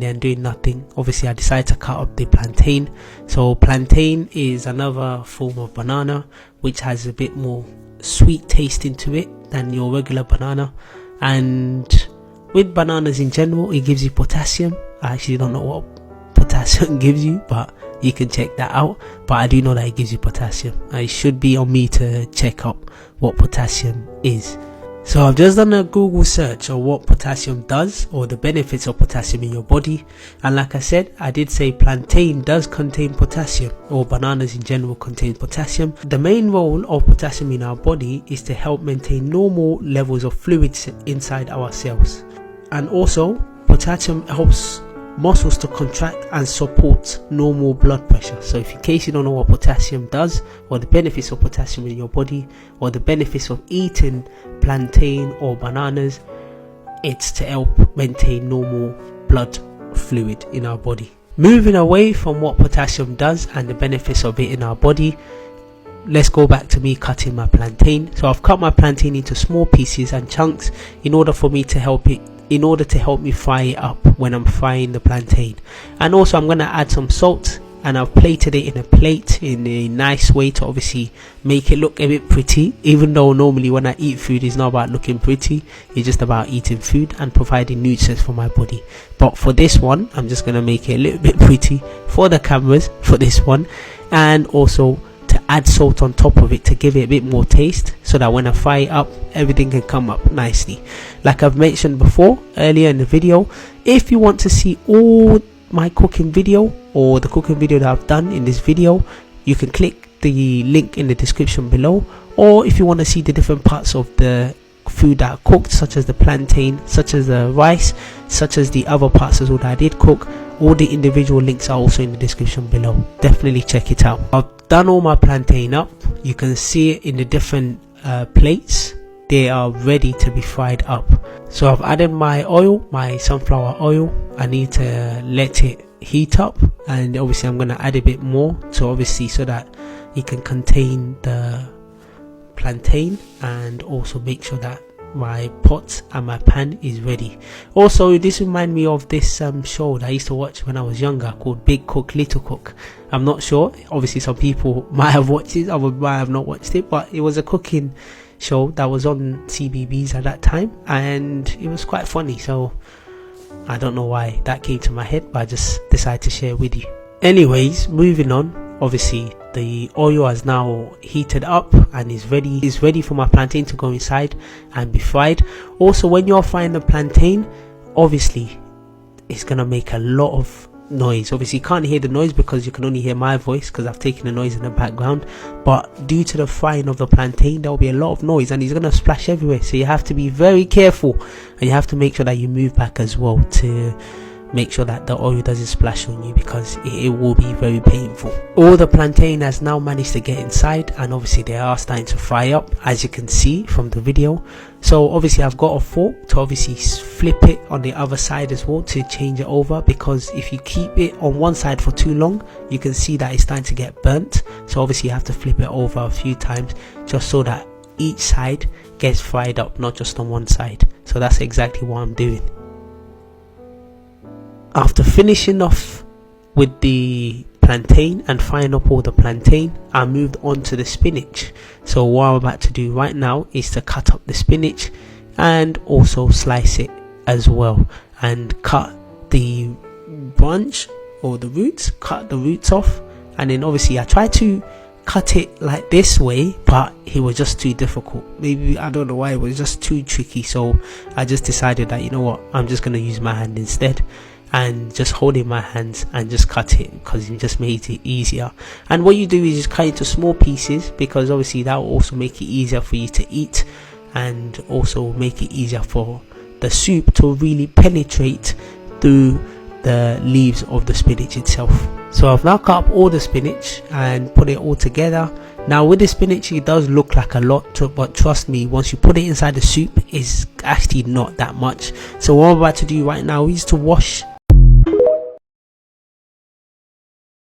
then doing nothing, obviously I decided to cut up the plantain. So plantain is another form of banana which has a bit more sweet taste into it than your regular banana, and with bananas in general it gives you potassium. I actually don't know what potassium gives you, but you can check that out, but I do know that it gives you potassium. It should be on me to check up what potassium is. So I've just done a Google search on what potassium does, or the benefits of potassium in your body, and like I said, I did say plantain does contain potassium, or bananas in general contain potassium. The main role of potassium in our body is to help maintain normal levels of fluids inside our cells, and also potassium helps muscles to contract and support normal blood pressure. So if in case you don't know what potassium does, or the benefits of potassium in your body, or the benefits of eating plantain or bananas, it's to help maintain normal blood fluid in our body. Moving away from what potassium does and the benefits of it in our body, let's go back to me cutting my plantain. So I've cut my plantain into small pieces and chunks in order to help me fry it up when I'm frying the plantain. And also I'm going to add some salt, and I've plated it in a plate in a nice way to obviously make it look a bit pretty, even though normally when I eat food it's not about looking pretty, it's just about eating food and providing nutrients for my body. But for this one I'm just going to make it a little bit pretty for the cameras for this one, and also to add salt on top of it to give it a bit more taste, so that when I fry it up everything can come up nicely. Like I've mentioned before earlier in the video, if you want to see all my cooking video, or the cooking video that I've done in this video, you can click the link in the description below. Or if you want to see the different parts of the food that I cooked, such as the plantain, such as the rice, such as the other parts as well that I did cook, all the individual links are also in the description below. Definitely check it out. I've done all my plantain up. You can see it in the different plates. They are ready to be fried up. So I've added my oil, my sunflower oil. I need to let it heat up, and obviously I'm going to add a bit more, so that it can contain the plantain, and also make sure that my pot and my pan is ready. Also, this reminds me of this show that I used to watch when I was younger called Big Cook Little Cook. I'm not sure, obviously some people might have watched it, others might have not watched it, but it was a cooking show that was on CBBS at that time, and it was quite funny. So I don't know why that came to my head, but I just decided to share with you. Anyways, moving on, obviously the oil has now heated up and is ready for my plantain to go inside and be fried. Also, when you're frying the plantain, obviously it's gonna make a lot of noise. Obviously you can't hear the noise because you can only hear my voice, because I've taken the noise in the background, but due to the frying of the plantain there will be a lot of noise and it's going to splash everywhere, so you have to be very careful, and you have to make sure that you move back as well to make sure that the oil doesn't splash on you, because it will be very painful. All the plantain has now managed to get inside, and obviously they are starting to fry up, as you can see from the video. So obviously I've got a fork to obviously flip it on the other side as well to change it over, because if you keep it on one side for too long you can see that it's starting to get burnt. So obviously you have to flip it over a few times just so that each side gets fried up, not just on one side. So that's exactly what I'm doing. After finishing off with the plantain and frying up all the plantain, I moved on to the spinach. So what I'm about to do right now is to cut up the spinach and also slice it as well, and cut the branch or the roots, cut the roots off. And then obviously I tried to cut it like this way, but it was just too difficult. Maybe I don't know why, it was just too tricky. So I just decided that, you know what, I'm just going to use my hand instead, and just hold it in my hands and just cut it, because it just made it easier. And what you do is just cut it into small pieces, because obviously that will also make it easier for you to eat, and also make it easier for the soup to really penetrate through the leaves of the spinach itself. So I've now cut up all the spinach and put it all together. Now with the spinach it does look like a lot, but trust me, once you put it inside the soup it's actually not that much. So what I'm about to do right now is to wash